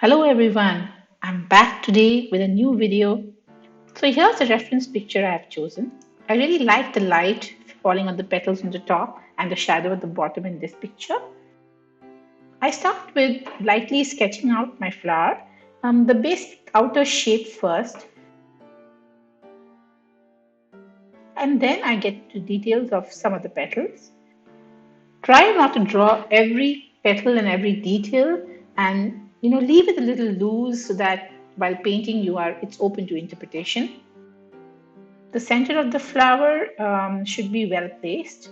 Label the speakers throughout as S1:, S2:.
S1: Hello everyone, I'm back today with a new video. So here's a reference picture I have chosen. I really like the light falling on the petals on the top and the shadow at the bottom in this picture. I start with lightly sketching out my flower, the basic outer shape first, and then I get to details of some of the petals. Try not to draw every petal and every detail, and leave it a little loose so that while painting it's open to interpretation. The center of the flower should be well placed.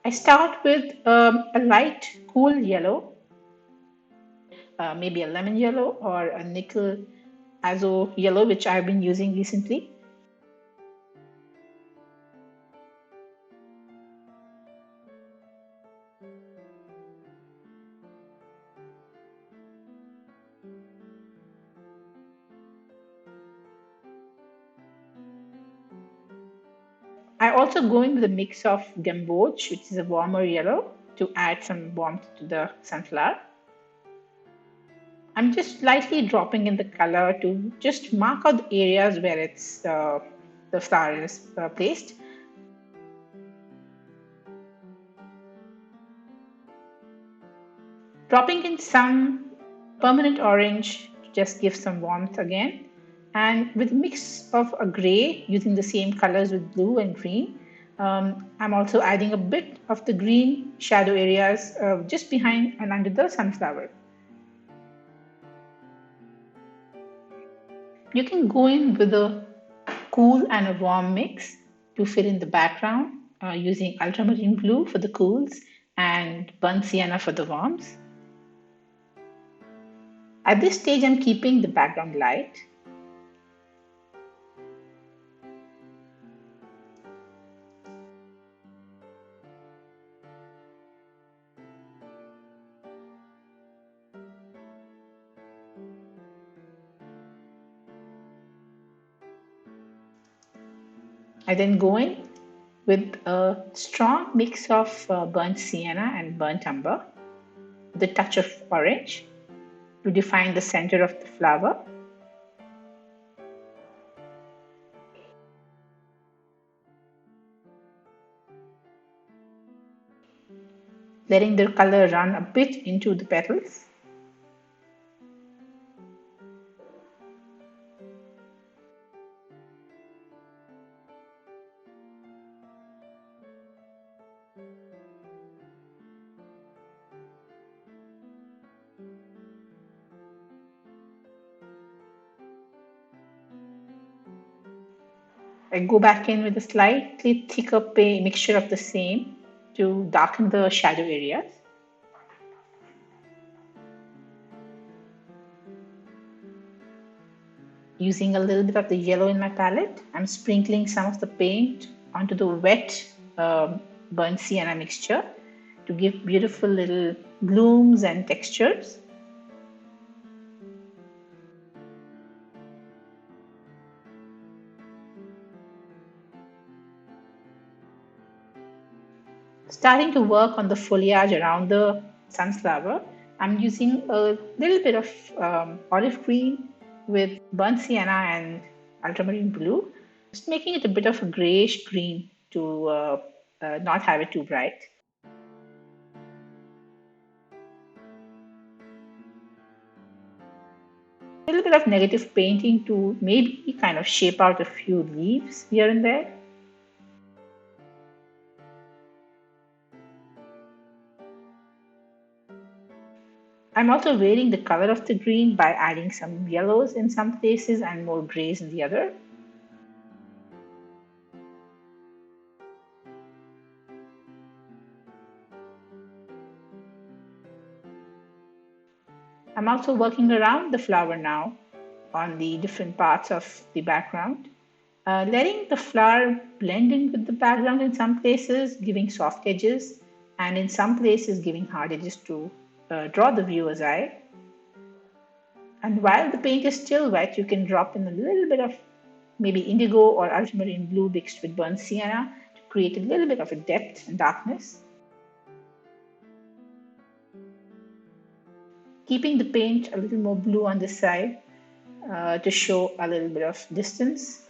S1: I start with a light cool yellow, maybe a lemon yellow or a Nikle Azo yellow, which I've been using recently. I also go in with a mix of Gamboge, which is a warmer yellow, to add some warmth to the sunflower. I'm just lightly dropping in the color to just mark out the areas where the flower is placed. Dropping in some permanent orange to just give some warmth again. And with a mix of a gray using the same colors with blue and green, I'm also adding a bit of the green shadow areas just behind and under the sunflower. You can go in with a cool and a warm mix to fill in the background using ultramarine blue for the cools and burnt sienna for the warms. At this stage, I'm keeping the background light. I then go in with a strong mix of burnt sienna and burnt umber with a touch of orange to define the center of the flower. Letting the color run a bit into the petals. I go back in with a slightly thicker mixture of the same to darken the shadow areas. Using a little bit of the yellow in my palette, I'm sprinkling some of the paint onto the wet burnt sienna mixture to give beautiful little blooms and textures. Starting to work on the foliage around the sunflower, I'm using a little bit of olive green with burnt sienna and ultramarine blue, just making it a bit of a grayish green to not have it too bright. A little bit of negative painting to maybe kind of shape out a few leaves here and there. I'm also varying the color of the green by adding some yellows in some places and more grays in the other. I'm also working around the flower now on the different parts of the background, letting the flower blend in with the background in some places, giving soft edges, and in some places giving hard edges to draw the viewer's eye. And while the paint is still wet, you can drop in a little bit of maybe indigo or ultramarine blue mixed with burnt sienna to create a little bit of a depth and darkness. keeping the paint a little more blue on this side to show a little bit of distance.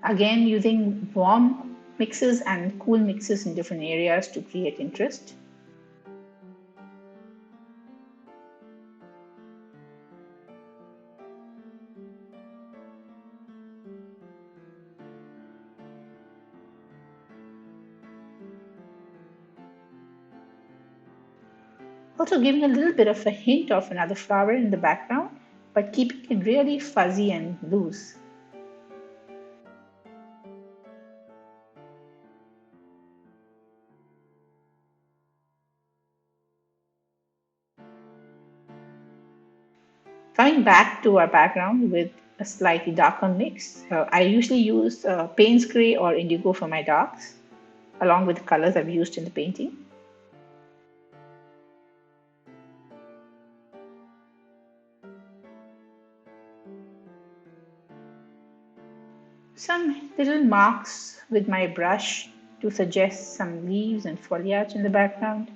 S1: Again, using warm mixes and cool mixes in different areas to create interest. Also giving a little bit of a hint of another flower in the background, but keeping it really fuzzy and loose. Coming back to our background with a slightly darker mix, I usually use Paynes gray or indigo for my darks, along with the colors I've used in the painting. Some little marks with my brush to suggest some leaves and foliage in the background.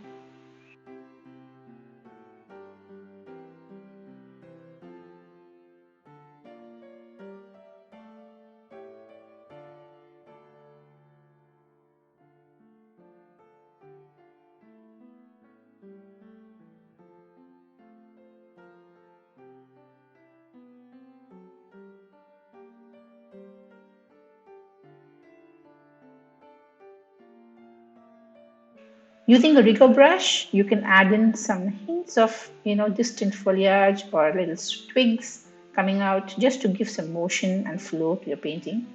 S1: Using a rigger brush, you can add in some hints of, distant foliage or little twigs coming out just to give some motion and flow to your painting.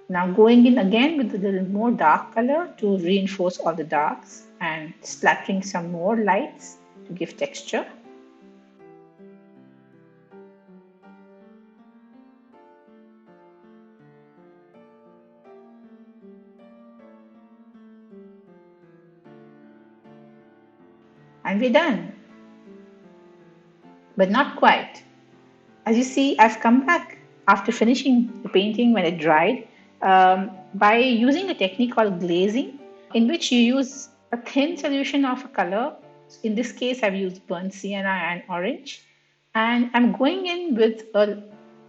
S1: Now going in again with a little more dark color to reinforce all the darks and splattering some more lights to give texture. And we're done. But not quite. As you see, I've come back after finishing the painting when it dried by using a technique called glazing, in which you use a thin solution of a color. In this case, I've used burnt sienna and orange. And I'm going in with a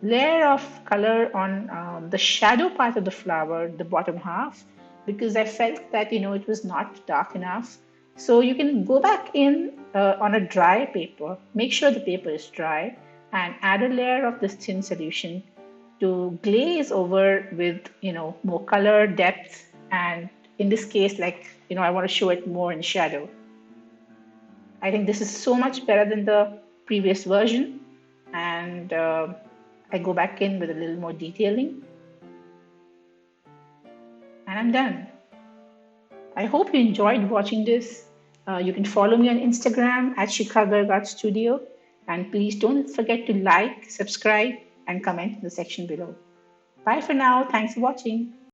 S1: layer of color on the shadow part of the flower, the bottom half, because I felt that, it was not dark enough. So you can go back in on a dry paper, make sure the paper is dry, and add a layer of this thin solution to glaze over with, more color, depth, and in this case, I want to show it more in shadow. I think this is so much better than the previous version, and I go back in with a little more detailing, and I'm done. I hope you enjoyed watching this. You can follow me on Instagram at Shikha Art Studio. And please don't forget to like, subscribe, and comment in the section below. Bye for now. Thanks for watching.